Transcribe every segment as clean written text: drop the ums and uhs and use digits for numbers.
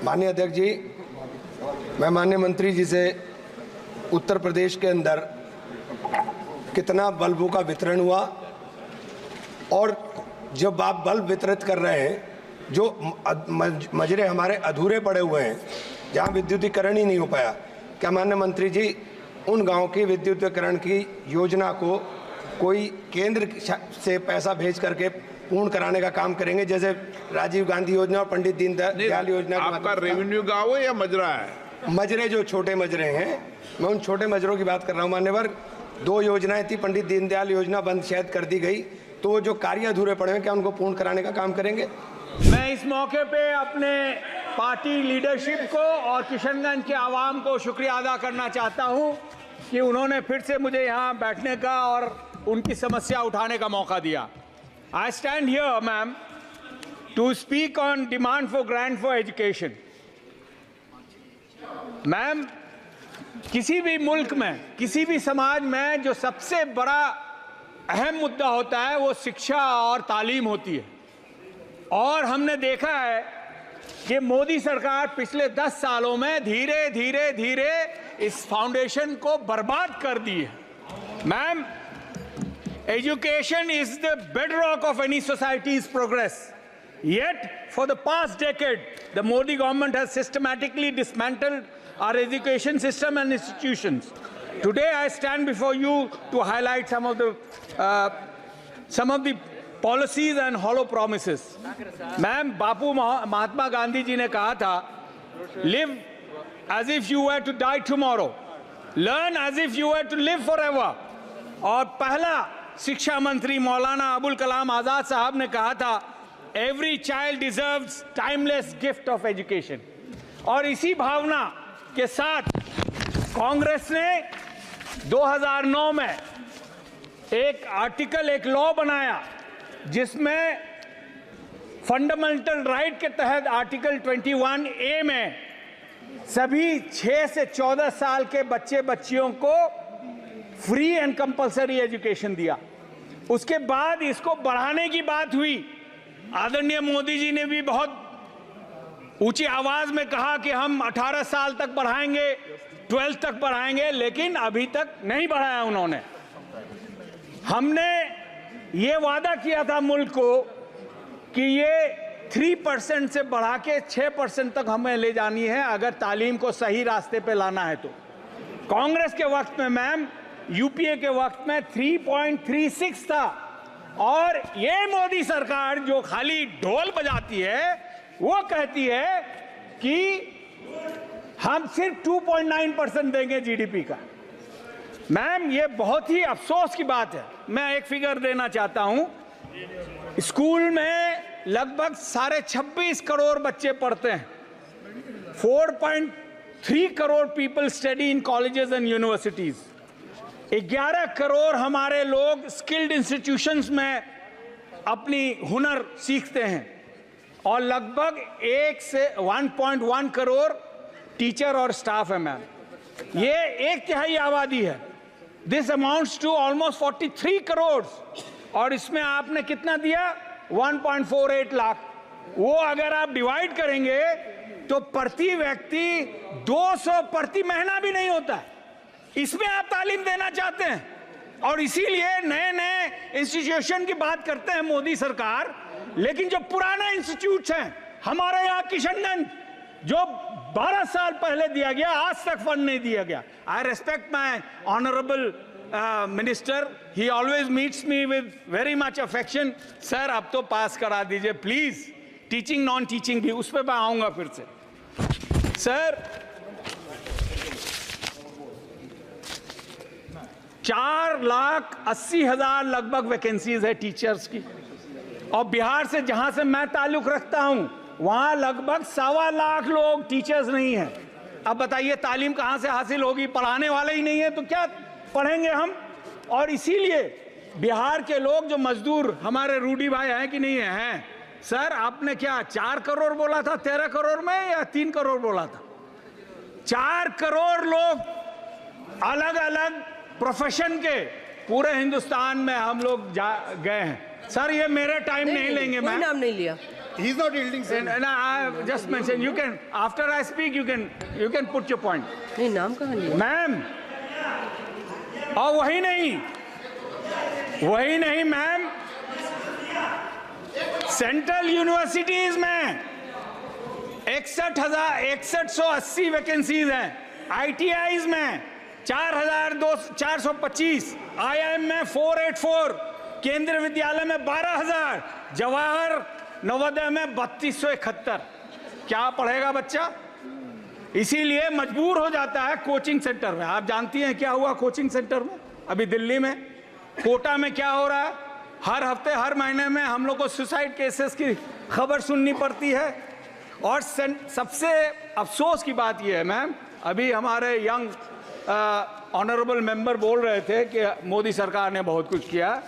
माननीय अध्यक्ष जी, मैं माननीय मंत्री जी से उत्तर प्रदेश के अंदर कितना बल्बों का वितरण हुआ और जब आप बल्ब वितरित कर रहे हैं, जो मजरे हमारे अधूरे पड़े हुए हैं, जहां विद्युतीकरण ही नहीं हो पाया, क्या माननीय मंत्री जी उन गांव की विद्युतीकरण की योजना को कोई केंद्र से पैसा भेज करके पूर्ण कराने का काम करेंगे, जैसे राजीव गांधी योजना और पंडित दीनदयाल योजना? आपका रेवेन्यू गांव है या मजरा है? मजरे, जो छोटे मजरे हैं, मैं उन छोटे मजरों की बात कर रहा हूँ। मान्यवर, 2 योजनाएं थी, पंडित दीनदयाल योजना बंद शायद कर दी गई, तो जो कार्य अधूरे पड़े हैं क्या उनको पूर्ण कराने का काम करेंगे? मैं इस मौके पे अपने पार्टी लीडरशिप को और किशनगंज के आवाम को शुक्रिया अदा करना चाहता हूं कि उन्होंने फिर से मुझे यहां बैठने का और उनकी समस्या उठाने का मौका दिया। I stand here, ma'am, to speak on demand for grant for education. Ma'am, किसी भी मुल्क में, किसी भी समाज में जो सबसे बड़ा अहम मुद्दा होता है वो शिक्षा और तालीम होती है। और हमने देखा है कि मोदी सरकार पिछले 10 सालों में धीरे धीरे धीरे इस फाउंडेशन को बर्बाद कर दी है। Ma'am, education is the bedrock of any society's progress. Yet, for the past decade, the Modi government has systematically dismantled our education system and institutions. Today, I stand before you to highlight some of the policies and hollow promises. Ma'am, Bapu Mahatma Gandhi ji ने कहा था, live as if you were to die tomorrow, learn as if you were to live forever. और पहला शिक्षा मंत्री मौलाना अबुल कलाम आजाद साहब ने कहा था, every child deserves timeless gift of education. और इसी भावना के साथ कांग्रेस ने 2009 में एक लॉ बनाया जिसमें फंडामेंटल राइट के तहत आर्टिकल 21A में सभी 6 से 14 साल के बच्चे बच्चियों को फ्री एंड कंपलसरी एजुकेशन दिया। उसके बाद इसको बढ़ाने की बात हुई। आदरणीय मोदी जी ने भी बहुत ऊंची आवाज में कहा कि हम 18 साल तक बढ़ाएंगे, 12 तक बढ़ाएंगे, लेकिन अभी तक नहीं बढ़ाया उन्होंने। हमने ये वादा किया था मुल्क को कि ये 3% से बढ़ा के 6% तक हमें ले जानी है अगर तालीम को सही रास्ते पे लाना है तो। कांग्रेस के वक्त में मैम, यूपीए के वक्त में 3.36 था, और ये मोदी सरकार जो खाली ढोल बजाती है वो कहती है कि हम सिर्फ 2.9% देंगे जीडीपी का। मैम, ये बहुत ही अफसोस की बात है। मैं एक फिगर देना चाहता हूं, स्कूल में लगभग 26.5 करोड़ बच्चे पढ़ते हैं, 4.3 crore people study in colleges and universities, 11 crore हमारे लोग स्किल्ड इंस्टीट्यूशंस में अपनी हुनर सीखते हैं, और लगभग 1 से 1.1 करोड़ टीचर और स्टाफ है। मैम, ये 1/3 आबादी है। This amounts to almost 43 crore, और इसमें आपने कितना दिया? 1.48 लाख। वो अगर आप डिवाइड करेंगे तो प्रति व्यक्ति 200 प्रति महीना भी नहीं होता है। इसमें आप तालीम देना चाहते हैं, और इसीलिए नए नए इंस्टीट्यूशन की बात करते हैं मोदी सरकार, लेकिन जो पुराना इंस्टीट्यूट हैं हमारे यहाँ किशनगंज, जो 12 साल पहले दिया गया, आज तक फंड नहीं दिया गया। आई respect my honourable minister, he always meets me with very much affection. Sir, अब तो पास करा दीजिए प्लीज, टीचिंग नॉन टीचिंग भी, उस पर मैं आऊंगा फिर से। सर, 4,80,000 लगभग वैकेंसीज है टीचर्स की, और बिहार से जहां से मैं ताल्लुक रखता हूं वहां लगभग 1.25 लाख लोग टीचर्स नहीं हैं। अब बताइए तालीम कहां से हासिल होगी? पढ़ाने वाले ही नहीं है तो क्या पढ़ेंगे हम? और इसीलिए बिहार के लोग जो मजदूर हमारे रूडी भाई हैं कि नहीं हैं, सर आपने क्या 4 करोड़ बोला था 13 करोड़ में, या 3 करोड़ बोला था? 4 करोड़ लोग अलग अलग प्रोफेशन के पूरे हिंदुस्तान में हम लोग गए हैं। सर, ये मेरे टाइम नहीं लेंगे, मैं नाम नहीं लिया। He is not yielding, sir. And I just mentioned, you can, after I speak, you can put your point. नहीं, नाम कहाँ लिया? मैम, और वही नहीं मैम, सेंट्रल यूनिवर्सिटीज में 6180 वैकेंसीज हैं, ITIs में 425, IIM में 484, केंद्रीय विद्यालय में 12000, जवाहर नवोदय में 3271। क्या पढ़ेगा बच्चा? इसीलिए मजबूर हो जाता है कोचिंग सेंटर में। आप जानती हैं क्या हुआ कोचिंग सेंटर में अभी दिल्ली में, कोटा में क्या हो रहा है? हर हफ्ते हर महीने में हम लोग को सुसाइड केसेस की खबर सुननी पड़ती है। और सबसे अफसोस की बात यह है मैम, अभी हमारे यंग ऑनरेबल मेंबर बोल रहे थे कि मोदी सरकार ने बहुत कुछ किया।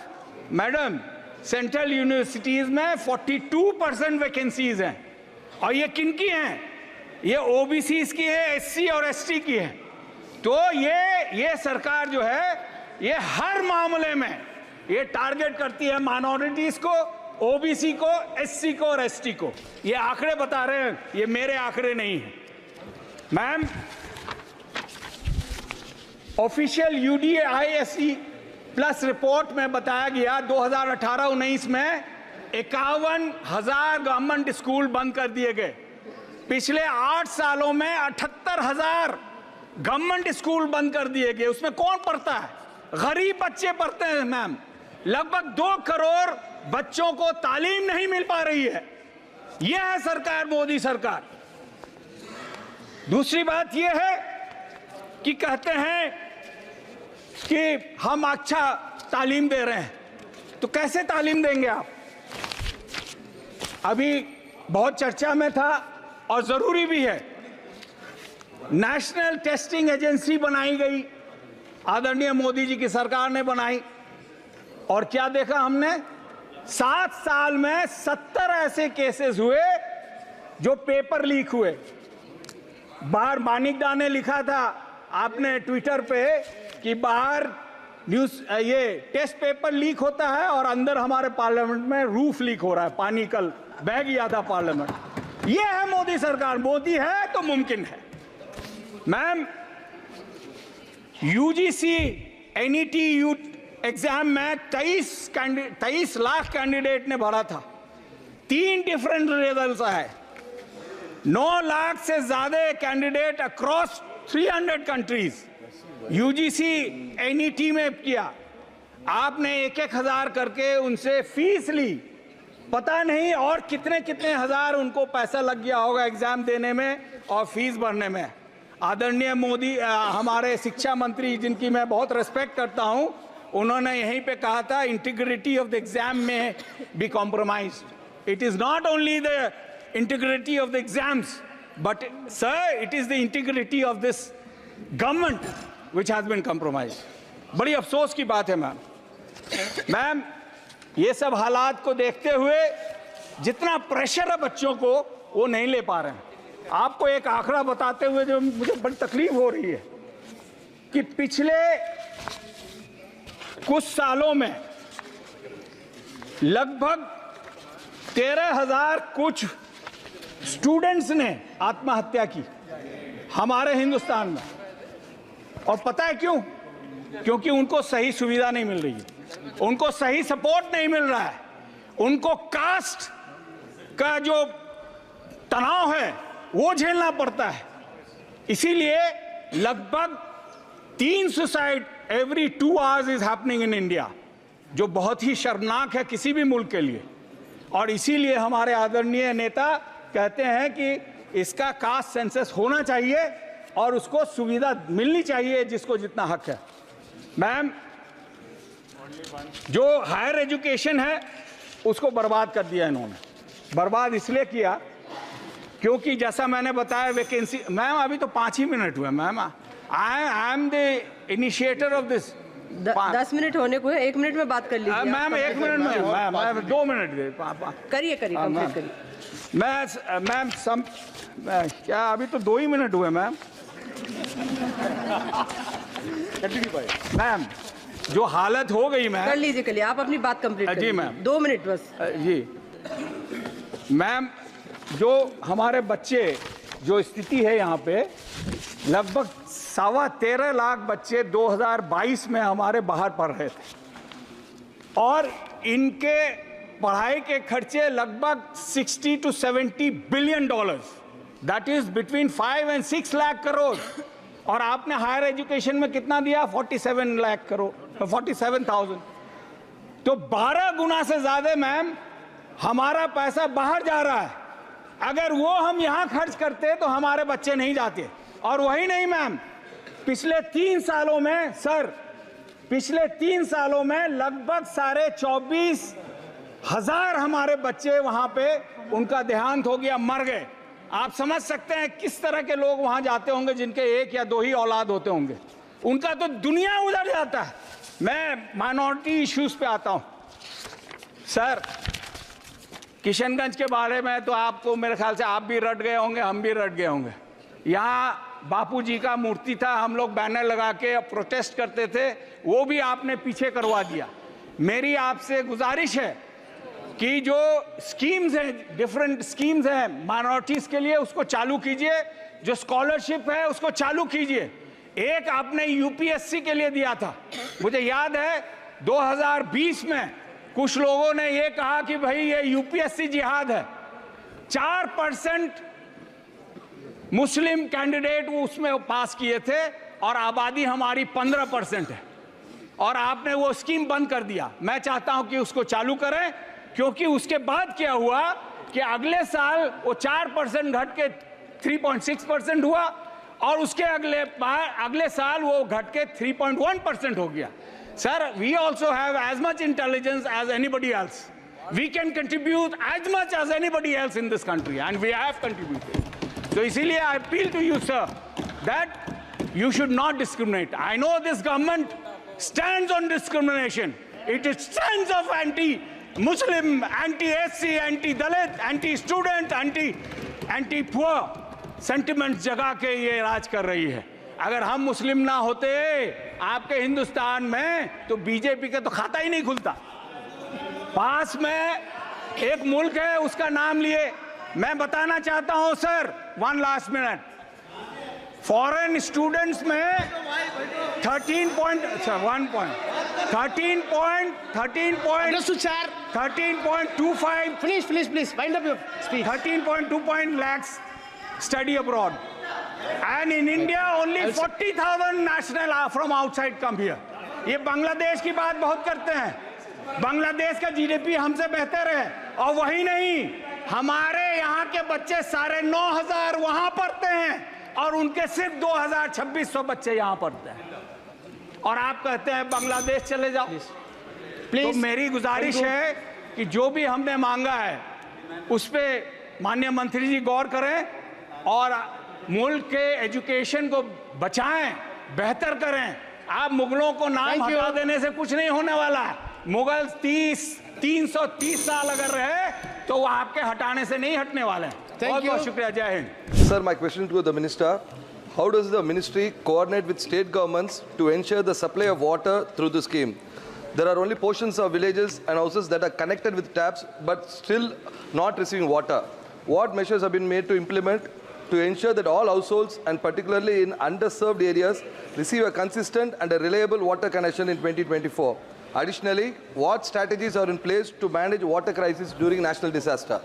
मैडम, सेंट्रल यूनिवर्सिटीज में 42% वैकेंसीज हैं, और ये किनकी हैं? ये OBCs की है, SC और ST की है। तो ये सरकार जो है ये हर मामले में ये टारगेट करती है माइनॉरिटीज को, OBC को, SC को और ST को। ये आंकड़े बता रहे हैं, ये मेरे आंकड़े नहीं हैं ma'am. Official UDISE plus report में बताया गया 2018-19 में 51,000 गवर्नमेंट स्कूल बंद कर दिए गए। पिछले 8 सालों में 78,000 गवर्नमेंट स्कूल बंद कर दिए गए। उसमें कौन पढ़ता है? गरीब बच्चे पढ़ते हैं मैम। लगभग 2 करोड़ बच्चों को तालीम नहीं मिल पा रही है। यह है सरकार, मोदी सरकार। दूसरी बात यह है कि कहते हैं कि हम अच्छा तालीम दे रहे हैं, तो कैसे तालीम देंगे आप? अभी बहुत चर्चा में था और जरूरी भी है, नेशनल टेस्टिंग एजेंसी बनाई गई, आदरणीय मोदी जी की सरकार ने बनाई। और क्या देखा हमने? 7 साल में 70 ऐसे केसेस हुए जो पेपर लीक हुए। बाहर मानिकदा ने लिखा था आपने ट्विटर पे कि बाहर न्यूज ये टेस्ट पेपर लीक होता है और अंदर हमारे पार्लियामेंट में रूफ लीक हो रहा है, पानी कल बह गया था पार्लियामेंट। ये है मोदी सरकार। मोदी है तो मुमकिन है मैम। UGC NET एग्जाम में 23 लाख कैंडिडेट ने भरा था, 3 डिफरेंट रिजल्ट्स आए। 9 लाख से ज्यादा candidate across 300 countries UGC NET में किया। आपने 1-1 हजार करके उनसे फीस ली, पता नहीं और कितने कितने हजार उनको पैसा लग गया होगा एग्जाम देने में और फीस भरने में। आदरणीय मोदी हमारे शिक्षा मंत्री, जिनकी मैं बहुत रेस्पेक्ट करता हूं, उन्होंने यहीं पे कहा था इंटीग्रिटी ऑफ द एग्जाम में be compromised. It is not only the integrity of the exams, but sir it is the integrity of this government which has been compromised. बड़ी अफसोस की बात है मैम। ये सब हालात को देखते हुए जितना प्रेशर है बच्चों को वो नहीं ले पा रहे हैं। आपको एक आंकड़ा बताते हुए जो मुझे बड़ी तकलीफ हो रही है कि पिछले कुछ सालों में लगभग 13,000 कुछ स्टूडेंट्स ने आत्महत्या की हमारे हिंदुस्तान में। और पता है क्यों? क्योंकि उनको सही सुविधा नहीं मिल रही है, उनको सही सपोर्ट नहीं मिल रहा है, उनको कास्ट का जो तनाव है वो झेलना पड़ता है। इसीलिए लगभग 3 suicide every 2 hours is happening in India, जो बहुत ही शर्मनाक है किसी भी मुल्क के लिए। और इसीलिए हमारे आदरणीय नेता कहते हैं कि इसका कास्ट सेंसस होना चाहिए और उसको सुविधा मिलनी चाहिए जिसको जितना हक है। मैम, जो हायर एजुकेशन है उसको बर्बाद कर दिया इन्होंने। बर्बाद इसलिए किया क्योंकि जैसा मैंने बताया वैकेंसी, मैम अभी तो 5 ही मिनट हुए ma'am. I am the initiator of this. 10 minute होने को है, 1 मिनट में बात कर लीजिए मैम। 1 मिनट में मैम 2 मिनट दे करिए कंप्लीट करिए। मैम क्या अभी तो 2 ही मिनट हुए मैम। मैम जो हालत हो गई मैम, कर लीजिए आप अपनी बात कंप्लीट जी मैम। 2 मिनट बस। जी मैम, जो हमारे बच्चे, जो स्थिति है यहाँ पे, लगभग 13.25 लाख बच्चे 2022 में हमारे बाहर पढ़ रहे थे और इनके पढ़ाई के खर्चे लगभग 60 to 70 billion dollars, that is between 5 and 6 lakh crore. और आपने हायर एजुकेशन में कितना दिया? 47 लाख करोड़, 47,000। तो 12 गुना से ज्यादा मैम हमारा पैसा बाहर जा रहा है। अगर वो हम यहां खर्च करते तो हमारे बच्चे नहीं जाते। और वही नहीं मैम, पिछले 3 सालों में सर, पिछले 3 सालों में लगभग 24,500 हमारे बच्चे वहां पे उनका देहांत हो गया, मर गए। आप समझ सकते हैं किस तरह के लोग वहां जाते होंगे जिनके 1 या 2 ही औलाद होते होंगे। उनका तो दुनिया उधर जाता है। मैं माइनॉरिटी इश्यूज पे आता हूं सर। किशनगंज के बारे में तो आपको मेरे ख्याल से आप भी रट गए होंगे, हम भी रट गए होंगे। यहाँ बापूजी का मूर्ति था, हम लोग बैनर लगा के प्रोटेस्ट करते थे, वो भी आपने पीछे करवा दिया। मेरी आपसे गुजारिश है कि जो स्कीम्स हैं, डिफरेंट स्कीम्स हैं माइनॉरिटीज के लिए, उसको चालू कीजिए। जो स्कॉलरशिप है उसको चालू कीजिए। एक आपने यूपीएससी के लिए दिया था, मुझे याद है 2020 में कुछ लोगों ने ये कहा कि भाई ये यूपीएससी जिहाद है। 4% मुस्लिम कैंडिडेट वो उसमें पास किए थे और आबादी हमारी 15% है, और आपने वो स्कीम बंद कर दिया। मैं चाहता हूं कि उसको चालू करें, क्योंकि उसके बाद क्या हुआ कि अगले साल वो 4% घट के 3.6% हुआ और उसके अगले साल वो घट के 3.1% हो गया। Sir, we also have as much intelligence as anybody else. We can contribute as much as anybody else in this country, and we have contributed. So, इसीलिए I appeal to you, sir, that you should not discriminate. I know this government stands on discrimination. It stands of anti-Muslim, anti-SC, anti-Dalit, anti-student, anti-poor sentiments जगा के ये राज कर रही है। अगर हम मुस्लिम ना होते आपके हिंदुस्तान में तो बीजेपी का तो खाता ही नहीं खुलता। पास में एक मुल्क है, उसका नाम लिए मैं बताना चाहता हूं sir, 1 last minute. Foreign students में 13.25 lakhs study abroad. And in India, only 40,000 national from outside come here. ये बांग्लादेश की बात बहुत करते हैं। बांग्लादेश का जीडीपी हमसे बेहतर है, और वही नहीं, हमारे यहाँ के बच्चे 9,500 वहां पढ़ते हैं और उनके सिर्फ 2,2600 बच्चे यहाँ पढ़ते हैं, और आप कहते हैं बांग्लादेश चले जाओ। तो मेरी गुजारिश है कि जो भी हमने मांगा है उस पर माननीय मंत्री जी गौर करें और मुल्क के एजुकेशन को बचाएं, बेहतर करें। आप मुगलों को नाम हटा देने से कुछ नहीं होने वाला है। मुगल 330 साल अगर रहे तो वो आपके हटाने से नहीं हटने वाले हैं। बहुत बहुत शुक्रिया। जय Hind. Sir, my question to the minister: how does the ministry coordinate with state governments to ensure the supply of water through the scheme? There are only portions of villages and houses that are connected with taps but still not receiving water. What measures have been made to implement to ensure that all households, and particularly in underserved areas, receive a consistent and a reliable water connection in 2024? Additionally, what strategies are in place to manage water crisis during national disaster?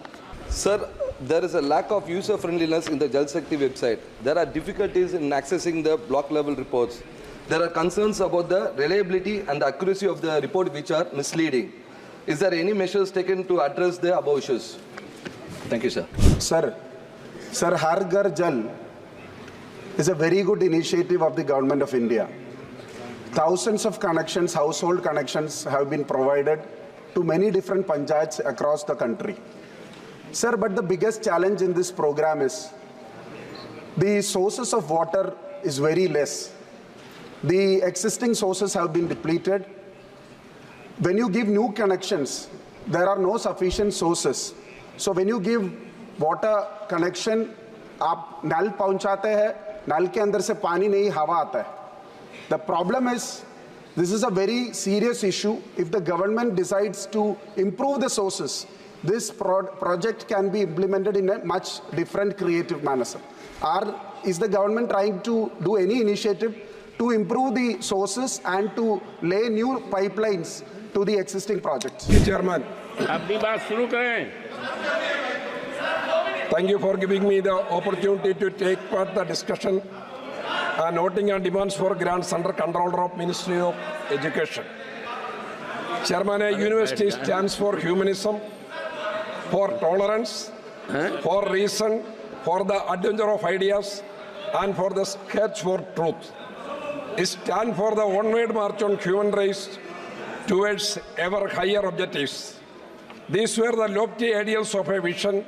Sir, there is a lack of user-friendliness in the Jal Shakti website. There are difficulties in accessing the block-level reports. There are concerns about the reliability and the accuracy of the report, which are misleading. Is there any measures taken to address the above issues? Thank you, sir. Sir, Har Ghar Jal is a very good initiative of the Government of India. Thousands of connections, household connections, have been provided to many different panchayats across the country. Sir, but the biggest challenge in this program is the sources of water is very less. The existing sources have been depleted. When you give new connections, there are no sufficient sources. So when you give water connection, आप नल पहुंचाते हैं, नल के अंदर से पानी नहीं, हवा आता है. The problem is, this is a very serious issue. If the government decides to improve the sources, this project can be implemented in a much different creative manner, sir. Is the government trying to do any initiative to improve the sources and to lay new pipelines to the existing projects? Chairman. अपनी बात शुरू करें. Thank you for giving me the opportunity to take part in the discussion and noting on demands for grants under control of Ministry of Education. Chairman, a university stands for humanism, for tolerance, for reason, for the adventure of ideas, and for the search for truth. It stands for the onward march on human race towards ever higher objectives. These were the lofty ideals of a vision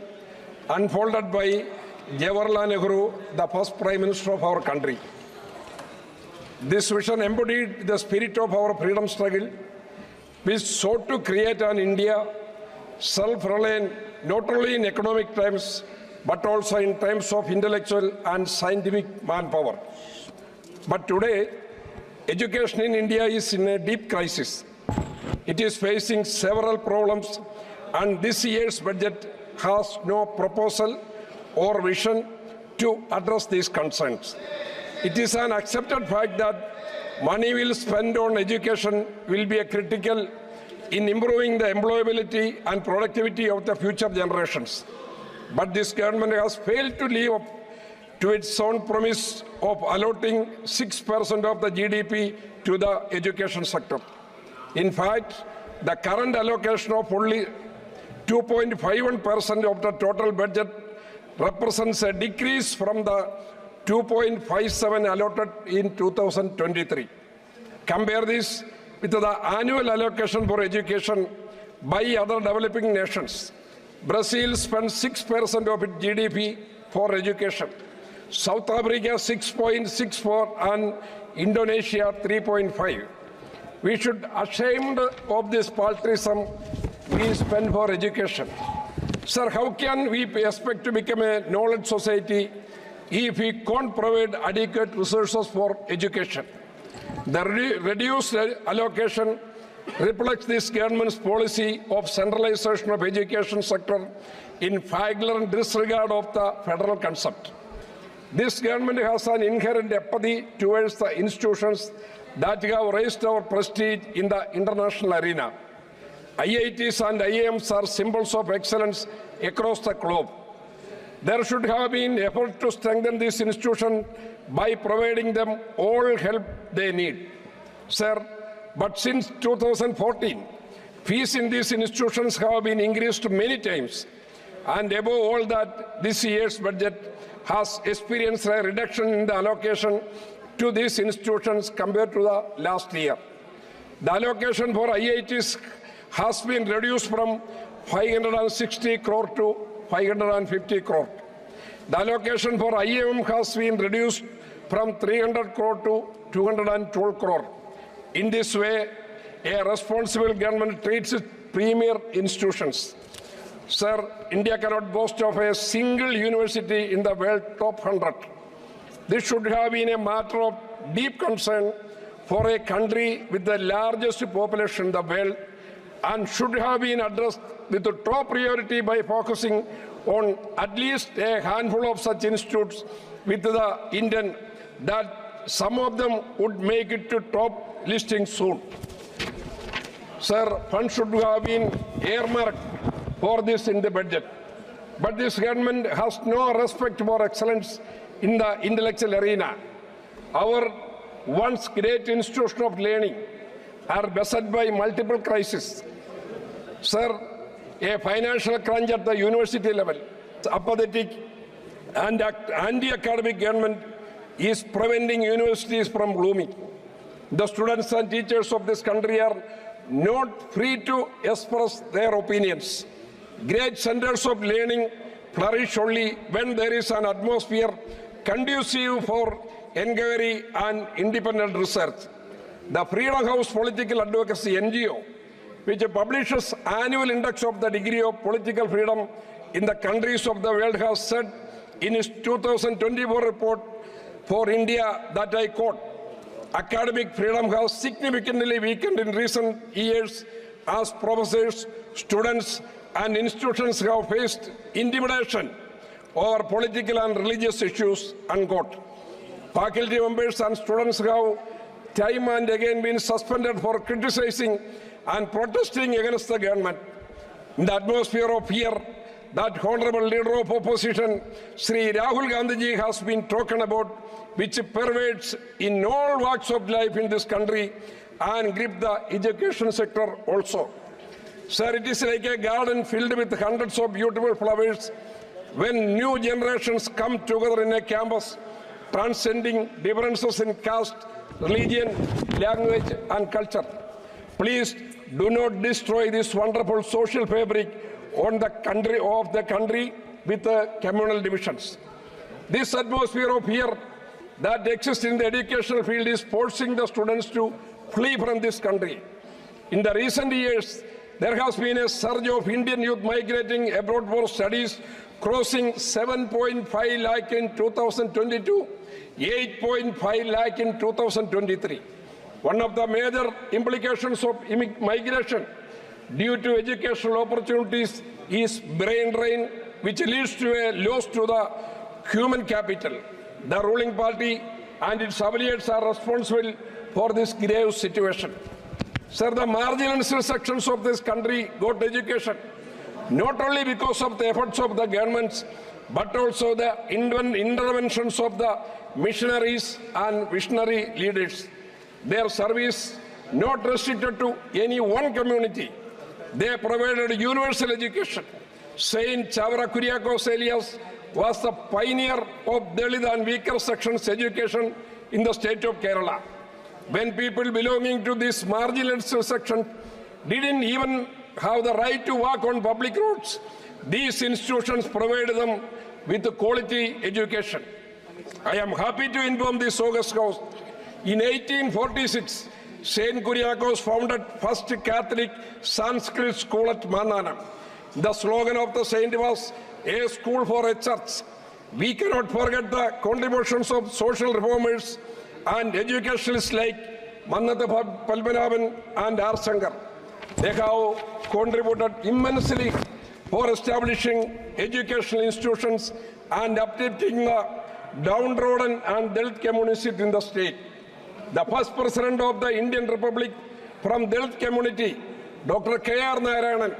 unfolded by Jawaharlal Nehru, the first Prime Minister of our country. This vision embodied the spirit of our freedom struggle, which sought to create an India self-reliant not only in economic terms, but also in terms of intellectual and scientific manpower. But today, education in India is in a deep crisis. It is facing several problems, and this year's budget has no proposal or vision to address these concerns. It is an accepted fact that money will spent on education will be critical in improving the employability and productivity of the future generations. But this government has failed to live up to its own promise of allotting 6% of the GDP to the education sector. In fact, the current allocation of only 2.51% of the total budget represents a decrease from the 2.57 allotted in 2023. Compare this with the annual allocation for education by other developing nations. Brazil spends 6% of its GDP for education, South Africa 6.64 and Indonesia 3.5. We should be ashamed of this paltry sum we spend for education. Sir, how can we expect to become a knowledge society if we can't provide adequate resources for education? The reduced allocation reflects this government's policy of centralization of education sector in flagrant disregard of the federal concept. This government has an inherent apathy towards the institutions that have raised our prestige in the international arena. IITs and IIMs are symbols of excellence across the globe. There should have been effort to strengthen this institution by providing them all help they need. Sir, but since 2014, fees in these institutions have been increased many times. And above all that, this year's budget has experienced a reduction in the allocation to these institutions compared to the last year. The allocation for IITs has been reduced from 560 crore to 550 crore. The allocation for IIM has been reduced from 300 crore to 212 crore. In this way, a responsible government treats its premier institutions. Sir, India cannot boast of a single university in the world top 100. This should have been a matter of deep concern for a country with the largest population in the world and should have been addressed with the top priority by focusing on at least a handful of such institutes with the intent that some of them would make it to top listing soon. Sir, funds should have been earmarked for this in the budget. But this government has no respect for excellence in the intellectual arena. Our once great institution of learning are beset by multiple crises. Sir, a financial crunch at the university level, apathetic and anti-academic government is preventing universities from blooming. The students and teachers of this country are not free to express their opinions. Great centers of learning flourish only when there is an atmosphere conducive for inquiry and independent research. The Freedom House Political Advocacy NGO, which publishes annual index of the degree of political freedom in the countries of the world, has said in its 2024 report for India that I quote, academic freedom has significantly weakened in recent years as professors, students and institutions have faced intimidation over political and religious issues, unquote. Faculty members and students have time and again been suspended for criticizing and protesting against the government. In the atmosphere of fear, that honorable leader of opposition, Sri Rahul Gandhi has been talking about, which pervades in all walks of life in this country and grip the education sector also. Sir, it is like a garden filled with hundreds of beautiful flowers when new generations come together in a campus, transcending differences in caste, religion, language, and culture. Please do not destroy this wonderful social fabric of the country with communal divisions. This atmosphere of fear that exists in the educational field is forcing the students to flee from this country. In the recent years, there has been a surge of Indian youth migrating abroad for studies, crossing 7.5 lakh in 2022, 8.5 lakh in 2023. One of the major implications of migration due to educational opportunities is brain drain, which leads to a loss to the human capital. The ruling party and its affiliates are responsible for this grave situation. Sir, the marginalized sections of this country got education, not only because of the efforts of the governments, but also the interventions of the missionaries and visionary leaders. Their service not restricted to any one community. They provided universal education. Saint Chavara Kuriakose Elias was the pioneer of Dalit and weaker sections education in the state of Kerala. When people belonging to this marginalized section didn't even have the right to walk on public roads, these institutions provided them with quality education. I am happy to inform this august house. In 1846, Saint Kuriakose founded first Catholic Sanskrit school at Mananam. The slogan of the saint was, "A school for a church." We cannot forget the contributions of social reformers and educationalists like Mannatha Padmanabhan and R. Shankar. They have contributed immensely for establishing educational institutions and uplifting the downtrodden and Dalit communities in the state. The first president of the Indian Republic from Dalit community, Dr. K.R. Narayanan,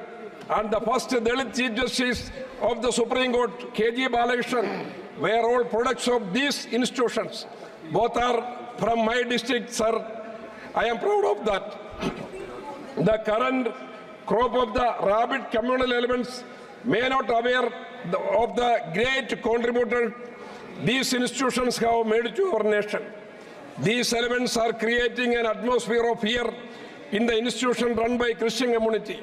and the first Dalit Chief Justice of the Supreme Court, K.G. Balakrishnan, were all products of these institutions. Both are from my district, sir. I am proud of that. The current crop of the rabid communal elements may not aware of the great contributor these institutions have made to our nation. These elements are creating an atmosphere of fear in the institution run by Christian community.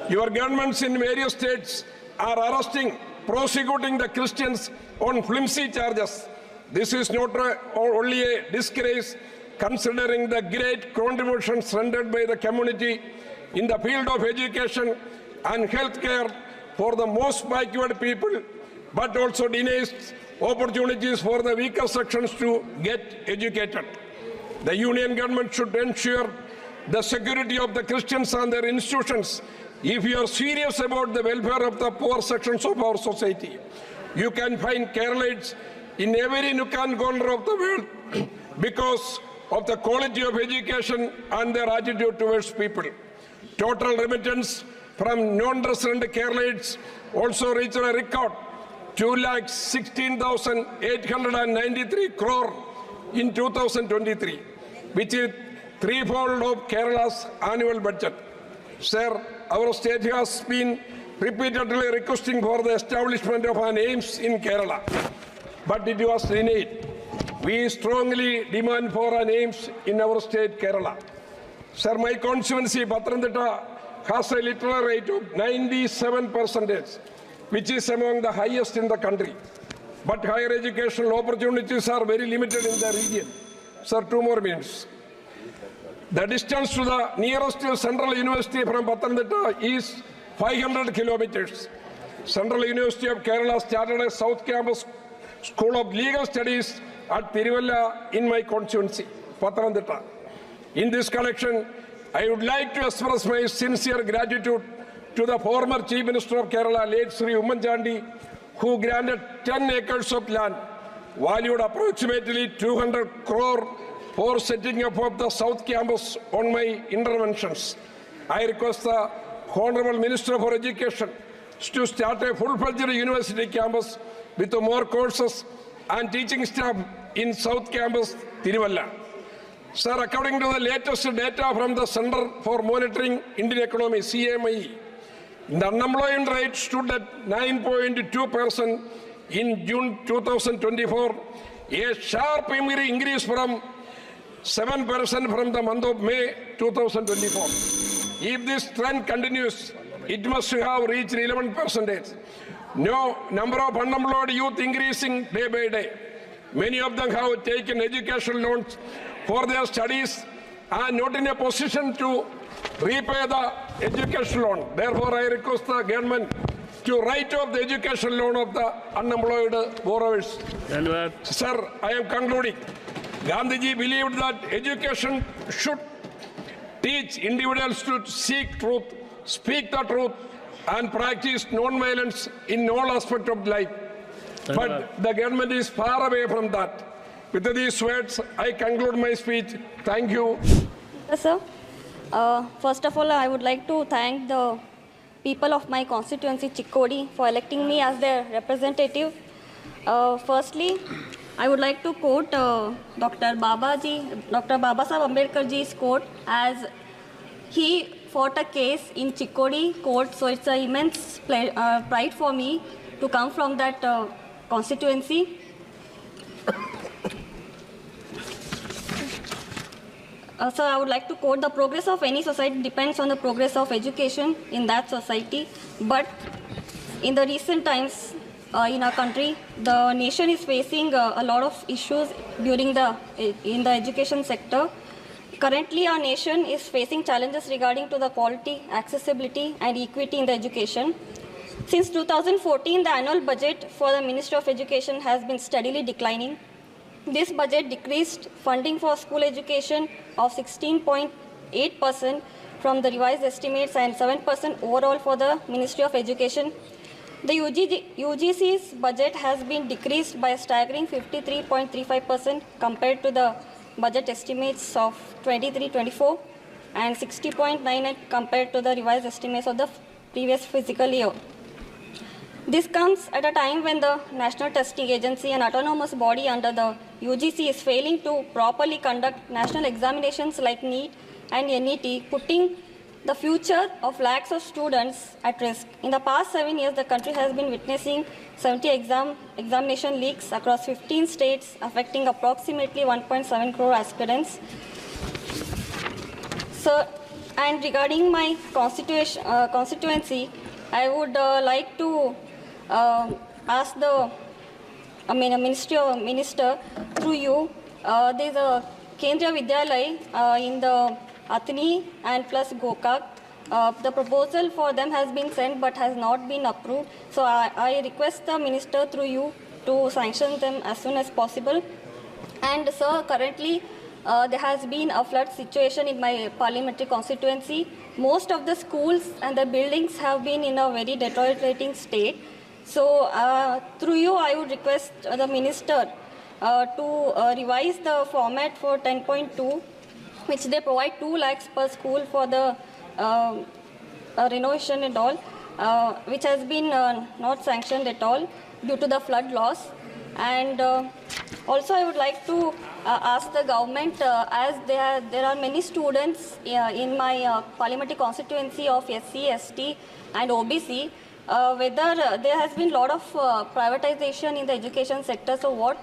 Your governments in various states are arresting, prosecuting the Christians on flimsy charges. This is not only a disgrace, considering the great contributions rendered by the community in the field of education and healthcare for the most backward people, but also denies opportunities for the weaker sections to get educated. The union government should ensure the security of the Christians and their institutions. If you are serious about the welfare of the poor sections of our society, you can find Keralites in every nook and corner of the world because of the quality of education and their attitude towards people. Total remittance from non-resident Keralites also reached a record 2,16,893 crore in 2023, which is threefold of Kerala's annual budget. Sir, our state has been repeatedly requesting for the establishment of an AIMS in Kerala, but it was denied. We strongly demand for an AIMS in our state, Kerala. Sir, my constituency, Pathanamthitta, has a literacy rate of 97%, which is among the highest in the country. But higher educational opportunities are very limited in the region. Sir, 2 more minutes. The distance to the nearest Central University from Pathanamthitta is 500 kilometers. Central University of Kerala started a South Campus School of Legal Studies at Tiruvalla in my constituency, Pathanamthitta. In this connection, I would like to express my sincere gratitude to the former Chief Minister of Kerala, late Sri Umman Chandi, who granted 10 acres of land, valued approximately 200 crore for setting up of the South Campus on my interventions. I request the Honorable Minister for Education to start a full-fledged university campus with more courses and teaching staff in South Campus, Tiruvalla. Sir, according to the latest data from the Center for Monitoring Indian Economy, CMI, the unemployment rate stood at 9.2% in June 2024, a sharp increase from 7% from the month of May 2024. If this trend continues, it must have reached 11%. No number of unemployed youth increasing day by day. Many of them have taken education loans for their studies and not in a position to repay the education loan. Therefore, I request the government to write off the education loan of the unemployed borrowers. Sir, I am concluding. Gandhiji believed that education should teach individuals to seek truth, speak the truth, and practice non-violence in all aspects of life. But the government is far away from that. With these words, I conclude my speech. Thank you. Yes, sir. First of all, I would like to thank the people of my constituency, Chikkodi, for electing me as their representative. Firstly, I would like to quote Dr. Babasaheb Ambedkar ji's quote, as he fought a case in Chikkodi court, so it's an immense pride for me to come from that constituency. So I would like to quote, the progress of any society depends on the progress of education in that society. But in the recent times in our country, the nation is facing a lot of issues in the education sector. Currently, our nation is facing challenges regarding to the quality, accessibility, and equity in the education. Since 2014, the annual budget for the Ministry of Education has been steadily declining. This budget decreased funding for school education of 16.8% from the revised estimates and 7% overall for the Ministry of Education. The UGC's budget has been decreased by a staggering 53.35% compared to the budget estimates of 23-24 and 60.98% compared to the revised estimates of the previous fiscal year. This comes at a time when the National Testing Agency, an autonomous body under the UGC, is failing to properly conduct national examinations like NEET and NET, putting the future of lakhs of students at risk. In the past 7 years, the country has been witnessing 70 examination leaks across 15 states, affecting approximately 1.7 crore aspirants. So, and regarding my constituency, I would like to ask the minister through you. There's a Kendriya Vidyalaya in the Athini and plus Gokak. The proposal for them has been sent but has not been approved. So I request the minister through you to sanction them as soon as possible. And sir, currently there has been a flood situation in my parliamentary constituency. Most of the schools and the buildings have been in a very deteriorating state. So through you, I would request the minister to revise the format for 10.2, which they provide 2 lakhs per school for the renovation and all, which has been not sanctioned at all due to the flood loss. And also I would like to ask the government, as there are many students in my parliamentary constituency of SC, ST and OBC, whether there has been a lot of privatization in the education sector. So what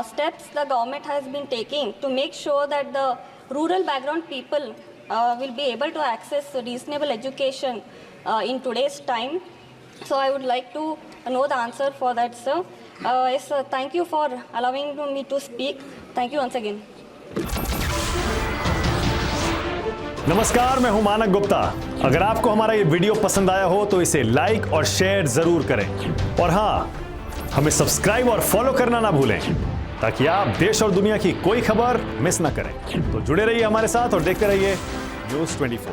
steps the government has been taking to make sure that the rural background people will be able to access reasonable education in today's time? So I would like to know the answer for that, sir. Yes, sir. Thank you for allowing me to speak. Thank you once again. नमस्कार, मैं हूं मानक गुप्ता। अगर आपको हमारा ये video पसंद आया हो तो इसे लाइक और शेयर जरूर करें, और हाँ, हमें सब्सक्राइब और फॉलो करना ना भूलें ताकि आप देश और दुनिया की कोई खबर मिस ना करें। तो जुड़े रहिए हमारे साथ और देखते रहिए न्यूज़ 24।